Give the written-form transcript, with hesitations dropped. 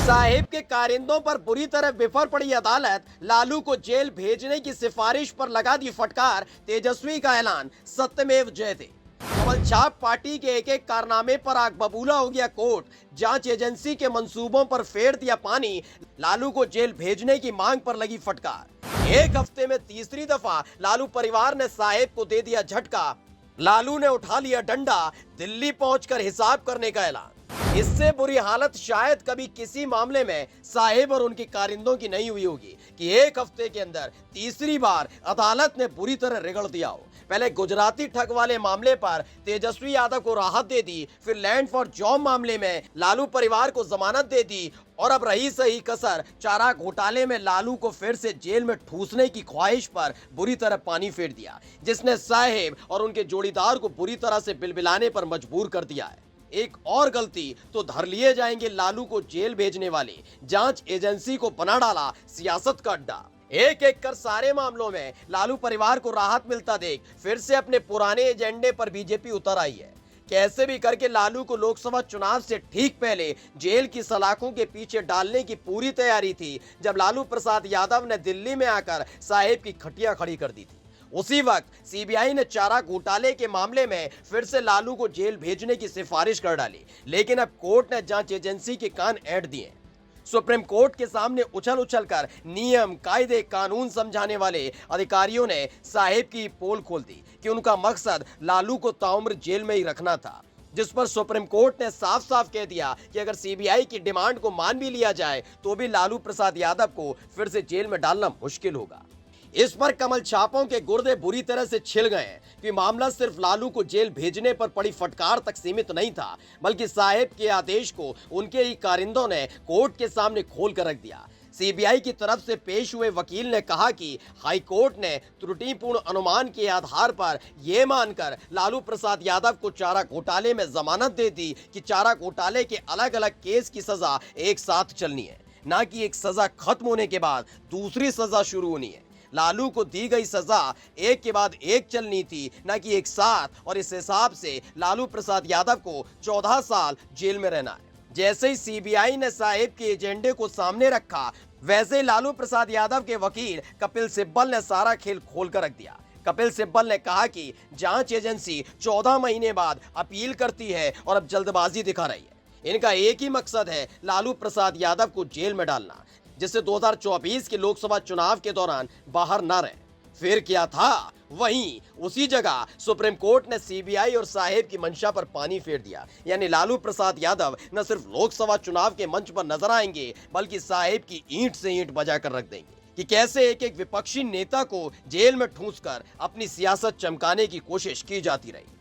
साहिब के कारिंदों पर बुरी तरह बिफर पड़ी अदालत, लालू को जेल भेजने की सिफारिश पर लगा दी फटकार, तेजस्वी का ऐलान, सत्यमेव जयते। कमल छाप पार्टी के एक एक कारनामे पर आग बबूला हो गया कोर्ट, जांच एजेंसी के मंसूबों पर फेर दिया पानी, लालू को जेल भेजने की मांग पर लगी फटकार। एक हफ्ते में तीसरी दफा लालू परिवार ने साहिब को दे दिया झटका, लालू ने उठा लिया डंडा, दिल्ली पहुंचकर हिसाब करने का ऐलान। इससे बुरी हालत शायद कभी किसी मामले में साहिब और उनके कारिंदों की नहीं हुई होगी कि एक हफ्ते के अंदर तीसरी बार अदालत ने बुरी तरह रगड़ दिया हो। पहले गुजराती ठग वाले मामले पर तेजस्वी यादव को राहत दे दी, फिर लैंड फॉर जॉब मामले में लालू परिवार को जमानत दे दी, और अब रही सही कसर चारा घोटाले में लालू को फिर से जेल में ठूसने की ख्वाहिश पर बुरी तरह पानी फेर दिया, जिसने साहिब और उनके जोड़ीदार को बुरी तरह से बिलबिलाने पर मजबूर कर दिया है। एक और गलती तो धर लिए जाएंगे लालू को जेल भेजने वाले जांच एजेंसी को बना डाला सियासत का अड्डा। एक एक कर सारे मामलों में लालू परिवार को राहत मिलता देख फिर से अपने पुराने एजेंडे पर बीजेपी उतर आई है। कैसे भी करके लालू को लोकसभा चुनाव से ठीक पहले जेल की सलाखों के पीछे डालने की पूरी तैयारी थी, जब लालू प्रसाद यादव ने दिल्ली में आकर साहिब की खटिया खड़ी कर दी थी। उसी वक्त सीबीआई ने चारा घोटाले के मामले में फिर से लालू को जेल भेजने की सिफारिश कर डाली, लेकिन अब कोर्ट ने जांच एजेंसी के कान ऐंठ दिए। सुप्रीम कोर्ट के सामने उछल उछल कर नियम कायदे कानून समझाने वाले अधिकारियों ने साहिब की पोल खोल दी कि उनका मकसद लालू को ताउम्र जेल में ही रखना था, जिस पर सुप्रीम कोर्ट ने साफ साफ कह दिया कि अगर सीबीआई की डिमांड को मान भी लिया जाए तो भी लालू प्रसाद यादव को फिर से जेल में डालना मुश्किल होगा। इस पर कमल छापों के गुर्दे बुरी तरह से छिल गए हैं कि मामला सिर्फ लालू को जेल भेजने पर पड़ी फटकार तक सीमित नहीं था, बल्कि साहिब के आदेश को उनके ही कारिंदों ने कोर्ट के सामने खोल कर रख दिया। सीबीआई की तरफ से पेश हुए वकील ने कहा कि हाई कोर्ट ने त्रुटिपूर्ण अनुमान के आधार पर यह मानकर लालू प्रसाद यादव को चारा घोटाले में जमानत दे दी कि चारा घोटाले के अलग अलग केस की सजा एक साथ चलनी है, न कि एक सजा खत्म होने के बाद दूसरी सजा शुरू होनी है। लालू को दी गई सजा एक के बाद एक चलनी थी, न कि एक साथ, और इस हिसाब से लालू प्रसाद यादव को 14 साल जेल में रहना है। जैसे ही सीबीआई ने साहिब के एजेंडे को सामने रखा, वैसे ही लालू प्रसाद यादव के वकील कपिल सिब्बल ने सारा खेल खोल कर रख दिया। कपिल सिब्बल ने कहा कि जांच एजेंसी 14 महीने बाद अपील करती है और अब जल्दबाजी दिखा रही है। इनका एक ही मकसद है लालू प्रसाद यादव को जेल में डालना, जिससे 2024 के लोकसभा चुनाव के दौरान बाहर न रहे। फिर क्या था, वहीं उसी जगह सुप्रीम कोर्ट ने सीबीआई और साहिब की मंशा पर पानी फेर दिया। यानी लालू प्रसाद यादव न सिर्फ लोकसभा चुनाव के मंच पर नजर आएंगे, बल्कि साहिब की ईंट से ईंट बजाकर रख देंगे कि कैसे एक एक विपक्षी नेता को जेल में ठूंसकर अपनी सियासत चमकाने की कोशिश की जाती रही।